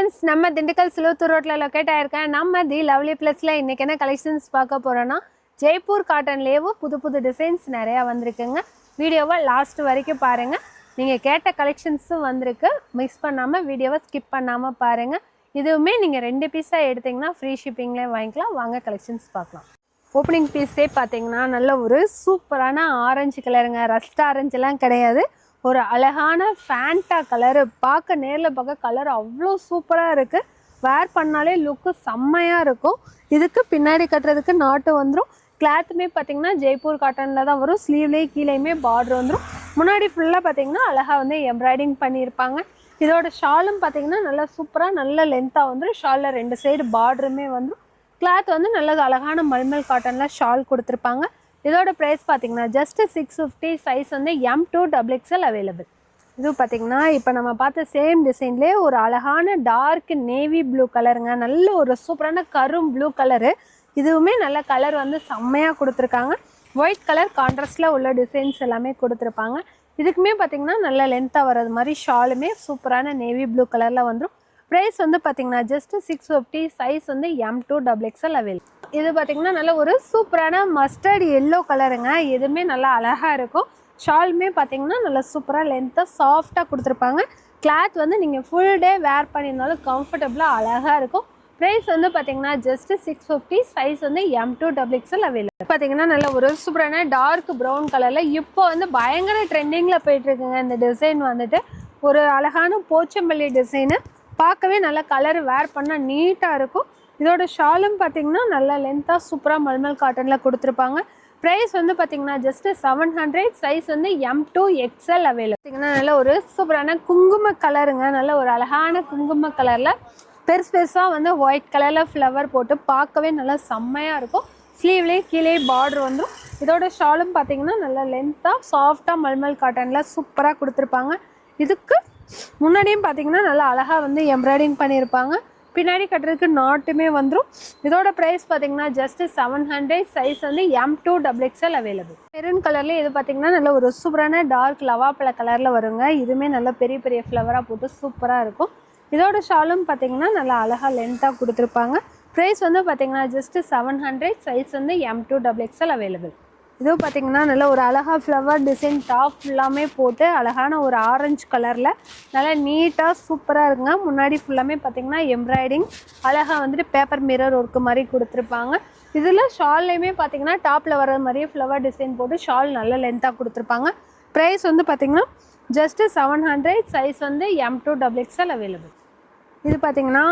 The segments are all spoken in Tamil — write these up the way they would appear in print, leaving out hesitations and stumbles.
friends, நம்ம திண்டுக்கல் சிலுவத்தூர் ரோட்ல லொகேட் ஆயிருக்கேன். நம்ம தி லவ்லி பிளஸ்ல இன்னைக்கு என்ன கலெக்ஷன்ஸ் பார்க்க போறோம்னா ஜெய்ப்பூர் காட்டன்லேயே புது டிசைன்ஸ் நிறைய வந்திருக்குங்க. வீடியோவை லாஸ்ட் வரைக்கும் பாருங்க. நீங்க கேட்ட கலெக்ஷன்ஸும் வந்திருக்கு. மிஸ் பண்ணாம வீடியோவை ஸ்கிப் பண்ணாம பாருங்க. இதுவுமே நீங்க 2 பீஸா எடுத்தீங்கன்னா ஃப்ரீ ஷிப்பிங்லேயே வாங்கிக்கலாம். வாங்க கலெக்ஷன்ஸ் பார்க்கலாம். ஓப்பனிங் பீஸே பார்த்தீங்கன்னா நல்ல ஒரு சூப்பரான ஆரஞ்சு கலருங்க. ரஸ்ட் ஆரஞ்செல்லாம் கிடையாது, ஒரு அழகான ஃபேண்டா கலரு. பார்க்க நேரில் பார்க்க கலர் அவ்வளோ சூப்பராக இருக்குது. வேர் பண்ணாலே லுக்கு செம்மையாக இருக்கும். இதுக்கு பின்னாடி கட்டுறதுக்கு நாட்டு வந்துடும். கிளாத்துமே பார்த்திங்கன்னா ஜெய்ப்பூர் காட்டனில் தான் வரும். ஸ்லீவ்லேயே கீழேயுமே பார்டர் வந்துடும். முன்னாடி ஃபுல்லாக பார்த்திங்கன்னா அழகாக வந்து எம்ப்ராய்டிங் பண்ணியிருப்பாங்க. இதோட ஷாலும் பார்த்திங்கன்னா நல்லா சூப்பராக நல்ல லென்த்தாக வந்துடும். ஷாலில் 2 சைடு பார்டருமே வந்துடும். கிளாத் வந்து நல்லது அழகான மல்மல் காட்டனில் ஷால் கொடுத்துருப்பாங்க. இதோட ப்ரைஸ் பார்த்தீங்கன்னா ஜஸ்ட் 650. சைஸ் வந்து M2 XXL அவைலபிள். இது பார்த்தீங்கன்னா இப்போ நம்ம பார்த்த சேம் டிசைன்லேயே ஒரு அழகான டார்க் நேவி ப்ளூ கலருங்க. நல்ல ஒரு சூப்பரான கரும் ப்ளூ கலரு. இதுவுமே நல்ல கலர் வந்து செம்மையாக கொடுத்துருக்காங்க. ஒயிட் கலர் கான்ட்ராஸ்டில் உள்ள டிசைன்ஸ் எல்லாமே கொடுத்துருப்பாங்க. இதுக்குமே பார்த்தீங்கன்னா நல்ல லென்த்தாக வர்றது மாதிரி ஷாலுமே சூப்பரான நேவி ப்ளூ கலரில் வந்துடும். ப்ரைஸ் வந்து பார்த்தீங்கன்னா ஜஸ்ட் 650. சைஸ் வந்து M2 XXL அவைலபிள். இது பார்த்தீங்கன்னா நல்ல ஒரு சூப்பரான மஸ்டர்ட் எல்லோ கலருங்க. இதுவுமே நல்லா அழகாக இருக்கும். ஷாலுமே பார்த்தீங்கன்னா நல்லா சூப்பராக லென்த்தாக சாஃப்டாக கொடுத்துருப்பாங்க. கிளாத் வந்து நீங்கள் ஃபுல் டே வேர் பண்ணியிருந்தாலும் கம்ஃபர்டபுளாக அழகாக இருக்கும். ப்ரைஸ் வந்து பார்த்தீங்கன்னா ஜஸ்ட் 650. சைஸ் வந்து M2 XXL அவைலபிள். பார்த்தீங்கன்னா நல்ல ஒரு சூப்பரான டார்க் ப்ரௌன் கலரில் இப்போ வந்து பயங்கர ட்ரெண்டிங்கில் போயிட்டுருக்குங்க. இந்த டிசைன் வந்துட்டு ஒரு அழகான போச்சம்பள்ளி டிசைனு. பார்க்கவே நல்ல கலர் வேர் பண்ணால் நீட்டாக இருக்கும். இதோட ஷாலும் பார்த்தீங்கன்னா நல்லா லென்த்தாக சூப்பராக மல்மல் காட்டனில் கொடுத்துருப்பாங்க. ப்ரைஸ் வந்து பார்த்தீங்கன்னா ஜஸ்ட் 700. சைஸ் வந்து M2 XL அவைலபிள். பார்த்தீங்கன்னா நல்ல ஒரு சூப்பரான குங்கும கலருங்க. நல்ல ஒரு அழகான குங்கும கலரில் பெருசாக வந்து ஒயிட் கலரில் ஃப்ளவர் போட்டு பார்க்கவே நல்லா செம்மையாக இருக்கும். ஸ்லீவ்லேயே கீழே பார்டர் வந்துடும். இதோட ஷாலும் பார்த்தீங்கன்னா நல்லா லென்த்தாக சாஃப்டாக மல்மல் காட்டனில் சூப்பராக கொடுத்துருப்பாங்க. இதுக்கு முன்னாடியும் பார்த்தீங்கன்னா நல்லா அழகாக வந்து எம்ப்ராய்டிங் பண்ணியிருப்பாங்க. பின்னாடி கட்டுறதுக்கு நாட்டுமே வந்துடும். இதோட ப்ரைஸ் பார்த்தீங்கன்னா ஜஸ்ட் 700. சைஸ் வந்து M2 XXL அவைலபிள். மெரூன் கலரில் இது பார்த்தீங்கன்னா நல்ல ஒரு சூப்பரான டார்க் லவாப்பழ கலரில் வருங்க. இதுவுமே நல்ல பெரிய பெரிய ஃப்ளவராக போட்டு சூப்பராக இருக்கும். இதோட ஷாலும் பார்த்தீங்கன்னா நல்லா அழகாக லென்த்தாக கொடுத்துருப்பாங்க. ப்ரைஸ் வந்து பார்த்தீங்கன்னா ஜஸ்ட் 700. சைஸ் வந்து M2 XXL அவைலபிள். இதுவும் பார்த்தீங்கன்னா நல்ல ஒரு அழகாக ஃப்ளவர் டிசைன் டாப் ஃபுல்லாமே போட்டு அழகான ஒரு ஆரஞ்சு கலரில் நல்லா நீட்டாக சூப்பராக இருக்குங்க. முன்னாடி ஃபுல்லாமே பார்த்தீங்கன்னா எம்ப்ராய்டிங் அழகாக வந்துட்டு பேப்பர் மிரர் ஒர்க்கு மாதிரி கொடுத்துருப்பாங்க. இதில் ஷால்லையுமே பார்த்தீங்கன்னா டாப்பில் வர மாதிரியே ஃப்ளவர் டிசைன் போட்டு ஷால் நல்ல லென்த்தாக கொடுத்துருப்பாங்க. ப்ரைஸ் வந்து பார்த்தீங்கன்னா ஜஸ்ட்டு 700. சைஸ் வந்து M2 XXL அவைலபிள். இது பார்த்திங்கன்னா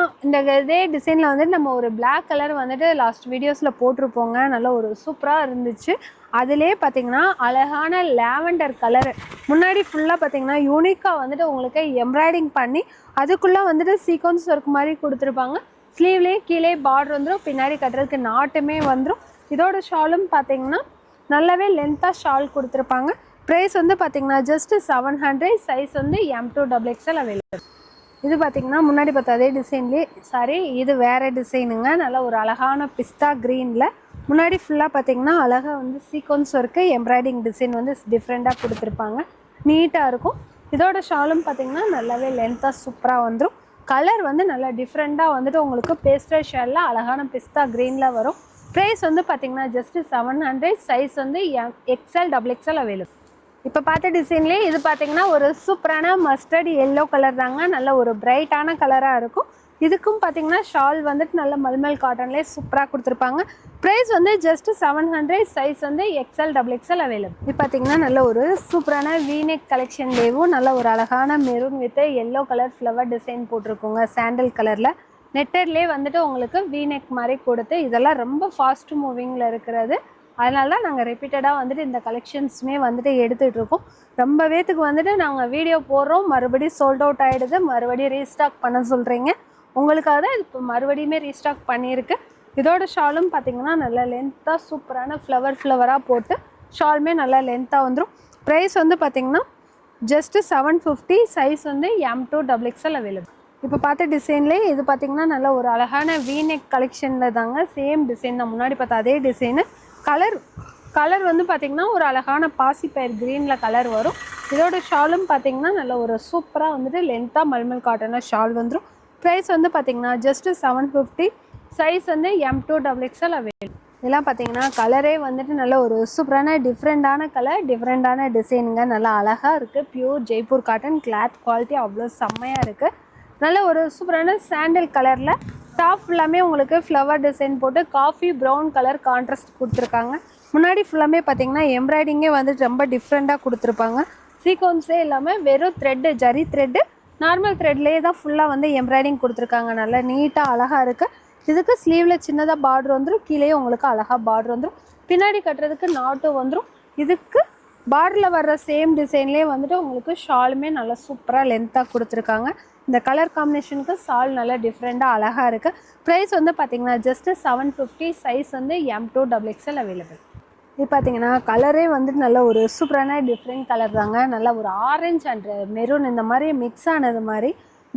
இதே டிசைனில் வந்துட்டு நம்ம ஒரு பிளாக் கலர் வந்துட்டு லாஸ்ட் வீடியோஸில் போட்டிருப்போங்க. நல்ல ஒரு சூப்பராக இருந்துச்சு. அதிலே பார்த்திங்கன்னா அழகான லாவெண்டர் கலரு. முன்னாடி ஃபுல்லாக பார்த்திங்கன்னா யூனிக்காக வந்துட்டு உங்களுக்கு எம்ப்ராய்டிங் பண்ணி அதுக்குள்ளே வந்துட்டு சீக்வன்ஸ் ஒர்க் மாதிரி கொடுத்துருப்பாங்க. ஸ்லீவ்லேயே கீழே பார்டர் வந்துடும். பின்னாடி கட்டுறதுக்கு நாட்டுமே வந்துடும். இதோட ஷாலும் பார்த்திங்கன்னா நல்லாவே லென்த்தாக ஷால் கொடுத்துருப்பாங்க. ப்ரைஸ் வந்து பார்த்திங்கன்னா ஜஸ்ட்டு 700. சைஸ் வந்து M2 XXL அவைலபிள். இது பார்த்திங்கன்னா முன்னாடி பார்த்தா அதே டிசைன்லேயே இது வேறு டிசைனுங்க. நல்லா ஒரு அழகான பிஸ்தா க்ரீனில் முன்னாடி ஃபுல்லாக பார்த்திங்கன்னா அழகாக வந்து சீக்வன்ஸ் ஒர்க்கு எம்ப்ராய்டிங் டிசைன் வந்து டிஃப்ரெண்ட்டாக கொடுத்துருப்பாங்க. நீட்டாக இருக்கும். இதோட ஷாலும் பார்த்திங்கன்னா நல்லாவே லென்த்தாக சூப்பராக வந்துடும். கலர் வந்து நல்லா டிஃப்ரெண்ட்டாக வந்துட்டு உங்களுக்கு பேஸ்டல் ஷேடில் அழகான பிஸ்தா க்ரீனில் வரும். ப்ரைஸ் வந்து பார்த்திங்கன்னா ஜஸ்ட்டு 700. சைஸ் வந்து XL XXL அவைலபிள். இப்போ பார்த்த டிசைன்லேயே இது பார்த்தீங்கன்னா ஒரு சூப்பரான மஸ்டர்ட் எல்லோ கலர் தாங்க. நல்ல ஒரு பிரைட்டான கலராக இருக்கும். இதுக்கும் பார்த்தீங்கன்னா ஷால் வந்துட்டு நல்ல மல்மல் காட்டன்லேயே சூப்பராக கொடுத்துருப்பாங்க. ப்ரைஸ் வந்து ஜஸ்ட் 700. சைஸ் வந்து XL XXL அவைலபிள். இது பார்த்தீங்கன்னா நல்ல ஒரு சூப்பரான வீநெக் கலெக்ஷன்லேயும் நல்ல ஒரு அழகான maroon with yellow colour flower design போட்டிருக்கோங்க. சாண்டல் கலரில் நெட்டட்லேயே வந்துட்டு உங்களுக்கு வீநெக் மாதிரி கொடுத்து இதெல்லாம் ரொம்ப ஃபாஸ்ட் மூவிங்கில் இருக்கிறது. அதனால தான் நாங்கள் ரிப்பீட்டடாக வந்துட்டு இந்த கலெக்ஷன்ஸுமே வந்துட்டு எடுத்துகிட்ருக்கோம். ரொம்ப பேத்துக்கு வந்துட்டு நாங்கள் வீடியோ போடுறோம், மறுபடியும் சோல்ட் அவுட் ஆகிடுது, மறுபடியும் ரீஸ்டாக் பண்ண சொல்கிறீங்க. உங்களுக்காக தான் இது இப்போ மறுபடியுமே ரீஸ்டாக் பண்ணியிருக்கு. இதோட ஷாலும் பார்த்திங்கன்னா நல்லா லென்த்தாக சூப்பரான ஃப்ளவராக போட்டு ஷாலுமே நல்லா லென்த்தாக வந்துடும். ப்ரைஸ் வந்து பார்த்திங்கன்னா ஜஸ்ட்டு 750. சைஸ் வந்து M2 XXL அவைலபிள். இப்போ பார்த்த டிசைன்லேயே இது பார்த்திங்கன்னா நல்ல ஒரு அழகான வீநெக் கலெக்ஷனில் தாங்க. சேம் டிசைன் தான் முன்னாடி பார்த்தா அதே டிசைனு. கலர் வந்து பார்த்திங்கன்னா ஒரு அழகான பாசிப்பயிர் க்ரீனில் கலர் வரும். இதோட ஷாலும் பார்த்திங்கன்னா நல்ல ஒரு சூப்பராக வந்துட்டு லென்த்தாக மல்மல் காட்டனில் ஷால் வந்துடும். ப்ரைஸ் வந்து பார்த்தீங்கன்னா ஜஸ்ட் 750. சைஸ் வந்து M2XXL அவைலபிள். இதெல்லாம் பார்த்தீங்கன்னா கலரே வந்துட்டு நல்ல ஒரு சூப்பரான டிஃப்ரெண்ட்டான கலர், டிஃப்ரெண்ட்டான டிசைனுங்க. நல்லா அழகாக இருக்குது. Pure Jaipur cotton. Cloth quality அவ்வளோ செம்மையாக இருக்குது. நல்ல ஒரு சூப்பரான சாண்டல் கலரில் டாப் ஃபுல்லாமே உங்களுக்கு ஃப்ளவர் டிசைன் போட்டு காஃபி ப்ரௌன் கலர் கான்ட்ராஸ்ட் கொடுத்துருக்காங்க. முன்னாடி ஃபுல்லாமே பார்த்தீங்கன்னா எம்ப்ராய்டிங்கே வந்துட்டு ரொம்ப டிஃப்ரெண்ட்டாக கொடுத்துருப்பாங்க. சீக்வன்ஸே இல்லாமல் வெறும் த்ரெட்டு, ஜரி த்ரெட்டு, நார்மல் த்ரெட்லேயே தான் ஃபுல்லாக வந்து எம்ப்ராய்டிங் கொடுத்துருக்காங்க. நல்லா நீட்டாக அழகாக இருக்குது. இதுக்கு ஸ்லீவில் சின்னதாக பார்டர் வந்துடும், கீழே உங்களுக்கு அழகாக பார்டர் வந்துடும். பின்னாடி கட்டுறதுக்கு நாட்டும் வந்துடும். இதுக்கு பார்டரில் வர்ற சேம் டிசைன்லேயே வந்துட்டு உங்களுக்கு ஷாலுமே நல்லா சூப்பராக லென்த்தாக கொடுத்துருக்காங்க. இந்த கலர் காம்பினேஷனுக்கு ஷால் நல்லா டிஃப்ரெண்ட்டாக அழகாக இருக்குது. ப்ரைஸ் வந்து பார்த்திங்கன்னா ஜஸ்ட்டு 750. சைஸ் வந்து M2XXL அவைலபிள். இது பார்த்தீங்கன்னா கலரே வந்துட்டு நல்ல ஒரு சூப்பரான டிஃப்ரெண்ட் கலர் தாங்க. நல்லா ஒரு ஆரஞ்சு அண்ட் மெரூன் இந்த மாதிரி மிக்ஸ் ஆனது மாதிரி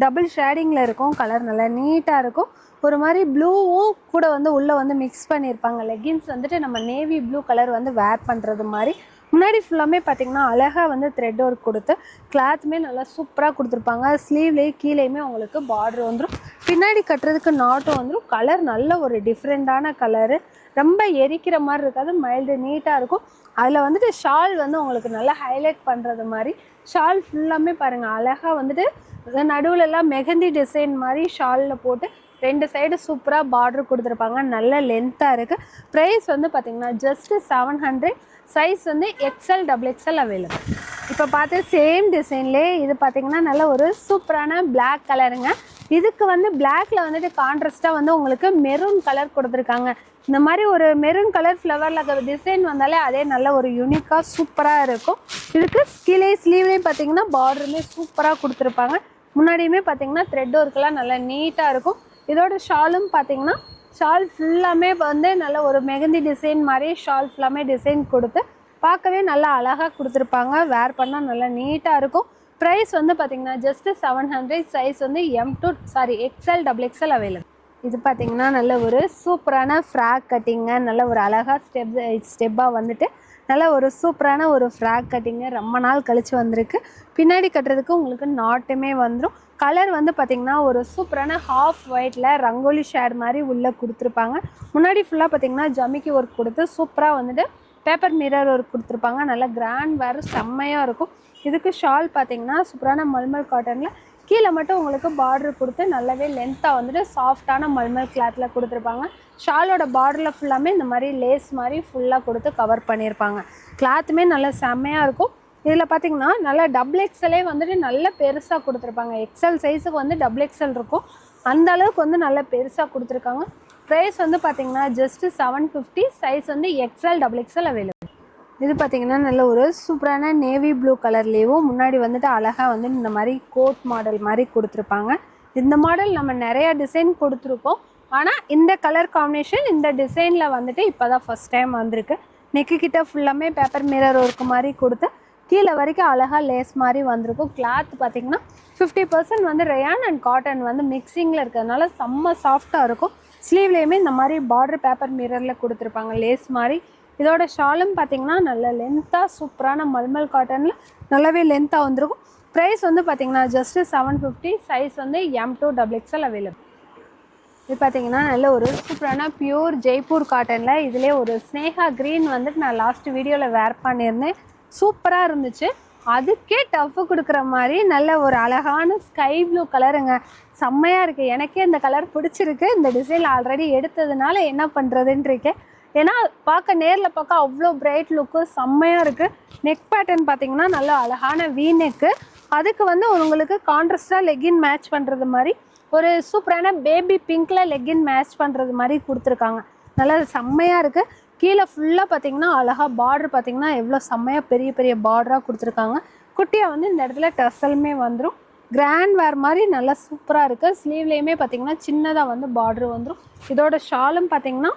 டபுள் ஷேடிங்கில் இருக்கும். கலர் நல்லா நீட்டாக இருக்கும். ஒரு மாதிரி ப்ளூவும் கூட வந்து உள்ளே வந்து மிக்ஸ் பண்ணியிருப்பாங்க. லெகின்ஸ் வந்துட்டு நம்ம நேவி ப்ளூ கலர் வந்து வேர் பண்ணுறது மாதிரி. முன்னாடி ஃபுல்லாமே பார்த்திங்கன்னா அழகாக வந்து த்ரெட் ஒர்க் கொடுத்து கிளாத்துமே நல்லா சூப்பராக கொடுத்துருப்பாங்க. ஸ்லீவ்லேயே கீழேயுமே உங்களுக்கு பார்டர் வந்துடும். பின்னாடி கட்டுறதுக்கு நாட்டும் வந்துடும். கலர் நல்ல ஒரு டிஃப்ரெண்ட்டான கலரு. ரொம்ப எரிக்கிற மாதிரி இருக்காது, மைல்டு நீட்டாக இருக்கும். அதில் வந்துட்டு ஷால் வந்து உங்களுக்கு நல்லா ஹைலைட் பண்ணுறது மாதிரி ஷால் ஃபுல்லாமே பாருங்கள் அழகாக வந்துட்டு நடுவிலலாம் மெஹந்தி டிசைன் மாதிரி ஷாலில் போட்டு 2 சைடு சூப்பராக பார்டர் கொடுத்துருப்பாங்க. நல்ல லென்த்தாக இருக்குது. ப்ரைஸ் வந்து பார்த்திங்கன்னா ஜஸ்ட்டு 700. சைஸ் வந்து XL XXL அவைலபிள். இப்போ பார்த்து சேம் டிசைன்லேயே இது பார்த்திங்கன்னா நல்ல ஒரு சூப்பரான பிளாக் கலருங்க. இதுக்கு வந்து பிளாக்ல வந்துட்டு கான்ட்ராஸ்ட்டாக வந்து உங்களுக்கு மெரூன் கலர் கொடுத்துருக்காங்க. இந்த மாதிரி ஒரு மெரூன் கலர் ஃப்ளவரில் டிசைன் வந்தாலே அதே நல்ல ஒரு யூனிக்காக சூப்பராக இருக்கும். இதுக்கு கீழே ஸ்லீவ்லேயும் பார்த்தீங்கன்னா பார்டருமே சூப்பராக கொடுத்துருப்பாங்க. முன்னாடியுமே பார்த்தீங்கன்னா த்ரெட் ஒர்க்கெலாம் நல்லா நீட்டாக இருக்கும். இதோட ஷாலும் பார்த்தீங்கன்னா ஷால் ஃபுல்லாமே வந்து நல்ல ஒரு மெஹந்தி டிசைன் மாதிரி ஷால் ஃபுல்லாமே டிசைன் கொடுத்து பார்க்கவே நல்லா அழகாக கொடுத்துருப்பாங்க. வேர் பண்ணால் நல்லா நீட்டாக இருக்கும். ப்ரைஸ் வந்து பார்த்திங்கன்னா ஜஸ்ட்டு 700. சைஸ் வந்து XL XXL அவைலபிள். இது பார்த்திங்கன்னா நல்ல ஒரு சூப்பரான ஃப்ராக் கட்டிங்க. நல்ல ஒரு அழகாக ஸ்டெப்பாக வந்துட்டு நல்ல ஒரு சூப்பரான ஒரு ஃப்ராக் கட்டிங்க. ரொம்ப நாள் கழித்து வந்திருக்கு. பின்னாடி கட்டுறதுக்கு உங்களுக்கு நாட்டுமே வந்துடும். கலர் வந்து பார்த்திங்கன்னா ஒரு சூப்பரான ஹாஃப் ஒயிட்டில் ரங்கோலி ஷேட் மாதிரி உள்ளே கொடுத்துருப்பாங்க. முன்னாடி ஃபுல்லாக பார்த்திங்கன்னா ஜமிக்கி ஒர்க் கொடுத்து சூப்பராக வந்துட்டு பேப்பர் மிரர் ஒர்க் கொடுத்துருப்பாங்க. நல்லா கிராண்ட் வேறு செம்மையாக இருக்கும். இதுக்கு ஷால் பார்த்திங்கன்னா சூப்பரான மல்மல் காட்டனில் கீழே மட்டும் உங்களுக்கு பார்டர் கொடுத்து நல்லாவே லென்த்தாக வந்துட்டு சாஃப்டான மல்மல் கிளாத்தில் கொடுத்துருப்பாங்க. ஷாலோட பார்டரில் ஃபுல்லாமே இந்த மாதிரி லேஸ் மாதிரி ஃபுல்லாக கொடுத்து கவர் பண்ணியிருப்பாங்க. கிளாத்துமே நல்லா செம்மையாக இருக்கும். இதில் பார்த்திங்கன்னா நல்லா XXLே வந்துட்டு நல்ல பெருசாக கொடுத்துருப்பாங்க. எக்ஸல் சைஸுக்கு வந்து XXL இருக்கும். அந்த அளவுக்கு வந்து நல்ல பெருசாக கொடுத்துருக்காங்க. ப்ரைஸ் வந்து பார்த்திங்கன்னா ஜஸ்ட்டு 750. சைஸ் வந்து XL XXL அவைலபிள். இது பார்த்திங்கன்னா நல்ல ஒரு சூப்பரான நேவி ப்ளூ கலர்லேயும் முன்னாடி வந்துட்டு அழகாக வந்து இந்த மாதிரி கோட் மாடல் மாதிரி கொடுத்துருப்பாங்க. இந்த மாடல் நம்ம நிறையா டிசைன் கொடுத்துருக்கோம். ஆனால் இந்த கலர் காம்பினேஷன் இந்த டிசைனில் வந்துட்டு இப்போ தான் ஃபஸ்ட் டைம் வந்திருக்கு. நெக்கு கிட்ட ஃபுல்லாமே பேப்பர் மிரர் ஒர்க்கு மாதிரி கொடுத்து கீழே வரைக்கும் அழகாக லேஸ் மாதிரி வந்திருக்கும். கிளாத் பார்த்திங்கன்னா 50% வந்து ரயான் அண்ட் காட்டன் வந்து மிக்சிங்கில் இருக்கிறதுனால செம்ம சாஃப்டாக இருக்கும். ஸ்லீவ்லேயுமே இந்த மாதிரி பார்டர் பேப்பர் மிரரில் கொடுத்துருப்பாங்க லேஸ் மாதிரி. இதோட ஷாலும் பார்த்திங்கன்னா நல்ல லென்த்தாக சூப்பரான மல்மல் காட்டனில் நல்லாவே லென்த்தாக வந்துருக்கும். ப்ரைஸ் வந்து பார்த்திங்கன்னா ஜஸ்ட்டு 750. சைஸ் வந்து M2XXL அவைலபிள். இது பார்த்திங்கன்னா நல்ல ஒரு சூப்பரான பியூர் ஜெய்ப்பூர் காட்டனில் இதிலே ஒரு ஸ்னேகா க்ரீன் வந்துட்டு நான் லாஸ்ட் வீடியோவில் வேர் பண்ணியிருந்தேன். சூப்பராக இருந்துச்சு. அதுக்கே டஃப்பு கொடுக்குற மாதிரி நல்ல ஒரு அழகான ஸ்கை ப்ளூ கலருங்க. செம்மையாக இருக்குது. எனக்கே இந்த கலர் பிடிச்சிருக்கு. இந்த டிசைன் ஆல்ரெடி எடுத்ததுனால என்ன பண்ணுறதுன்னு இருக்கேன். ஏன்னா நேரில் பார்க்க அவ்வளோ பிரைட் லுக்கு செம்மையாக இருக்குது. நெக் பேட்டர்ன் பார்த்திங்கன்னா நல்லா அழகான வீ நெக்கு. அதுக்கு வந்து உங்களுக்கு கான்ட்ராஸ்டாக லெகின் மேட்ச் பண்ணுறது மாதிரி ஒரு சூப்பரான பேபி பிங்க்கில் லெகின் மேட்ச் பண்ணுறது மாதிரி கொடுத்துருக்காங்க. நல்லா செம்மையாக இருக்குது. கீழே ஃபுல்லாக பார்த்திங்கன்னா அழகாக பார்டர் பார்த்திங்கன்னா எவ்வளோ செம்மையாக பெரிய பெரிய பார்டராக கொடுத்துருக்காங்க. குட்டியாக வந்து இந்த இடத்துல டசலுமே வந்துடும். கிராண்ட் வேர் மாதிரி நல்லா சூப்பராக இருக்குது. ஸ்லீவ்லேயுமே பார்த்திங்கன்னா சின்னதாக வந்து பார்டர் வந்துடும். இதோட ஷாலும் பார்த்திங்கன்னா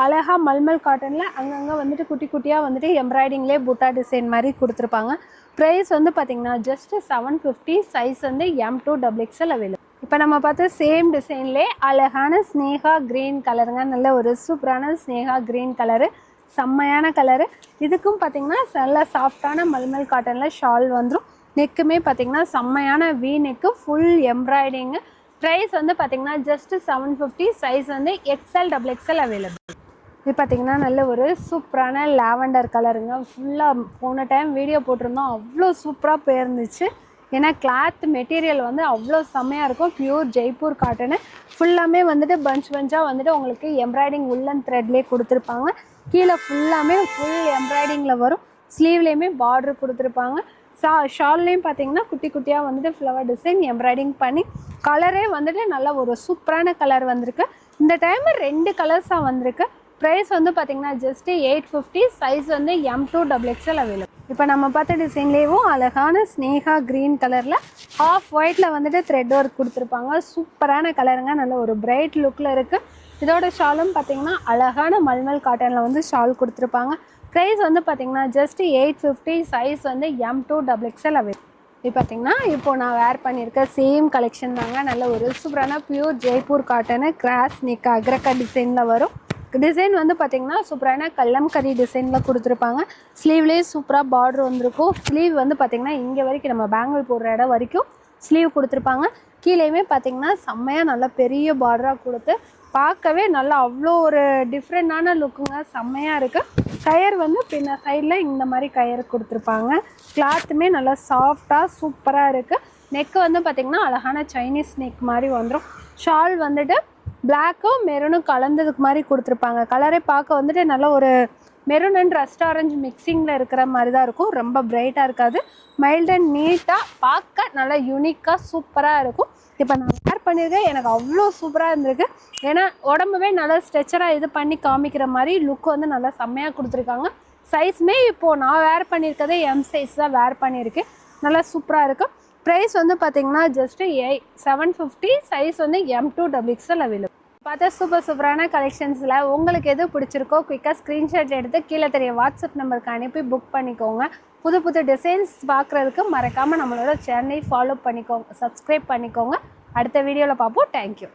அழகாக மல்மல் காட்டனில் அங்கங்கே வந்துட்டு குட்டி குட்டியாக வந்துட்டு எம்ப்ராய்டிங்லேயே புட்டா டிசைன் மாதிரி கொடுத்துருப்பாங்க. ப்ரைஸ் வந்து பார்த்திங்கன்னா ஜஸ்ட்டு 750. சைஸ் வந்து M2XXL அவைலபிள். இப்போ நம்ம பார்த்து சேம் டிசைன்லேயே அழகான ஸ்னேகா க்ரீன் கலருங்க. நல்ல ஒரு சூப்பரான ஸ்னேகா க்ரீன் கலரு, செம்மையான கலரு. இதுக்கும் பார்த்திங்கன்னா நல்ல சாஃப்டான மல்மல் காட்டனில் ஷால் வந்துடும். நெக்குமே பார்த்திங்கன்னா செம்மையான வீ நெக்கு, ஃபுல் எம்ப்ராய்டிங்கு. ப்ரைஸ் வந்து பார்த்தீங்கன்னா ஜஸ்ட் 750. சைஸ் வந்து XL XXL அவைலபிள். இது பார்த்தீங்கன்னா நல்ல ஒரு சூப்பரான லாவெண்டர் கலருங்க. ஃபுல்லாக போன டைம் வீடியோ போட்டிருந்தோம், அவ்வளோ சூப்பராக போயிருந்துச்சு. ஏன்னா கிளாத் மெட்டீரியல் வந்து அவ்வளோ செம்மையாக இருக்கும். Pure Jaipur cotton. ஃபுல்லாமே வந்துட்டு பஞ்சாக வந்துட்டு உங்களுக்கு எம்ப்ராய்டிங் உள்ளன் த்ரெட்லேயே கொடுத்துருப்பாங்க. கீழே ஃபுல்லாமே ஃபுல் எம்ப்ராய்டிங்கில் வரும். ஸ்லீவ்லேயுமே பார்டர் கொடுத்துருப்பாங்க. ஷால்லையும் பார்த்தீங்கன்னா குட்டி குட்டியாக வந்துட்டு ஃப்ளவர் டிசைன் எம்ப்ராய்டிங் பண்ணி கலரே வந்துட்டு நல்ல ஒரு சூப்பரான கலர் வந்திருக்கு. இந்த டைம் 2 கலர்ஸாக வந்திருக்கு. ப்ரைஸ் வந்து பார்த்தீங்கன்னா ஜஸ்ட் 850. சைஸ் வந்து M2 XXL அவைலபிள். இப்போ நம்ம பார்த்த டிசைன்லேயும் அழகான ஸ்னேகா க்ரீன் கலரில் ஆஃப் ஒயிட்டில் வந்துட்டு த்ரெட் ஒர்க் கொடுத்துருப்பாங்க. சூப்பரான கலருங்க. நல்ல ஒரு பிரைட் லுக்கில் இருக்குது. இதோட ஷாலும் பார்த்தீங்கன்னா அழகான மல்மல் காட்டனில் வந்து ஷால் கொடுத்துருப்பாங்க. ப்ரைஸ் வந்து பார்த்தீங்கன்னா ஜஸ்ட் 850. சைஸ் வந்து M2 XXL அவைலபிள். இது பார்த்தீங்கன்னா இப்போது நான் வேர் பண்ணியிருக்க சேம் கலெக்ஷன் தாங்க. நல்ல ஒரு சூப்பரான pure Jaipur cotton cross neck அக்ரக்கா டிசைனில் வரும். டிசைன் வந்து பார்த்தீங்கன்னா சூப்பரான கல்லம்கரி டிசைனில் கொடுத்துருப்பாங்க. ஸ்லீவ்லேயே சூப்பராக பார்டர் வந்திருக்கும். ஸ்லீவ் வந்து பார்த்திங்கன்னா இங்கே வரைக்கும் நம்ம பேங்கிள் போடுற இடம் வரைக்கும் ஸ்லீவ் கொடுத்துருப்பாங்க. கீழேயுமே பார்த்திங்கன்னா செம்மையாக நல்லா பெரிய பார்டராக கொடுத்து பார்க்கவே நல்லா அவ்வளோ ஒரு டிஃப்ரெண்டான லுக்குங்க. செம்மையாக இருக்குது. கயர் வந்து பின்ன சைடில் இந்த மாதிரி கயர் கொடுத்துருப்பாங்க. கிளாத்துமே நல்லா சாஃப்டாக சூப்பராக இருக்குது. நெக்கு வந்து பார்த்திங்கன்னா அழகான சைனீஸ் நெக் மாதிரி வந்துடும். ஷால் வந்துட்டு பிளாக்கும் மெரூனும் கலந்ததுக்கு மாதிரி கொடுத்துருப்பாங்க. கலரே பார்க்க வந்துட்டு நல்ல ஒரு மெரூன் அண்ட் ரஸ்ட் ஆரஞ்சு மிக்சிங்கில் இருக்கிற மாதிரி தான் இருக்கும். ரொம்ப பிரைட்டாக இருக்காது. மைல்ட் அண்ட் நீட்டாக பார்க்க நல்லா யூனிக்காக சூப்பராக இருக்கும். இப்போ நான் வேர் பண்ணியிருக்கேன், எனக்கு அவ்வளோ சூப்பராக இருந்திருக்கு. ஏன்னா உடம்புவே நல்லா ஸ்ட்ரெச்சராக இது பண்ணி காமிக்கிற மாதிரி லுக் வந்து நல்லா செம்மையாக கொடுத்துருக்காங்க. சைஸுமே இப்போது நான் வேர் பண்ணியிருக்கதே M சைஸ் தான் வேர் பண்ணியிருக்கேன். நல்லா சூப்பராக இருக்கும். ப்ரைஸ் வந்து பார்த்தீங்கன்னா ஜஸ்ட்டு 750. சைஸ் வந்து M2 XXL அவைலபிள். பார்த்தா சூப்பரான கலெக்ஷன்ஸில் உங்களுக்கு எது பிடிச்சிருக்கோ குயிக்காக ஸ்க்ரீன்ஷாட் எடுத்து கீழே தெரிய வாட்ஸ்அப் நம்பருக்கு அனுப்பி புக் பண்ணிக்கோங்க. புது டிசைன்ஸ் பார்க்குறதுக்கு மறக்காமல் நம்மளோட சேனலை ஃபாலோ பண்ணிக்கோங்க, சப்ஸ்கிரைப் பண்ணிக்கோங்க. அடுத்த வீடியோவில் பார்ப்போம். தேங்க்யூ.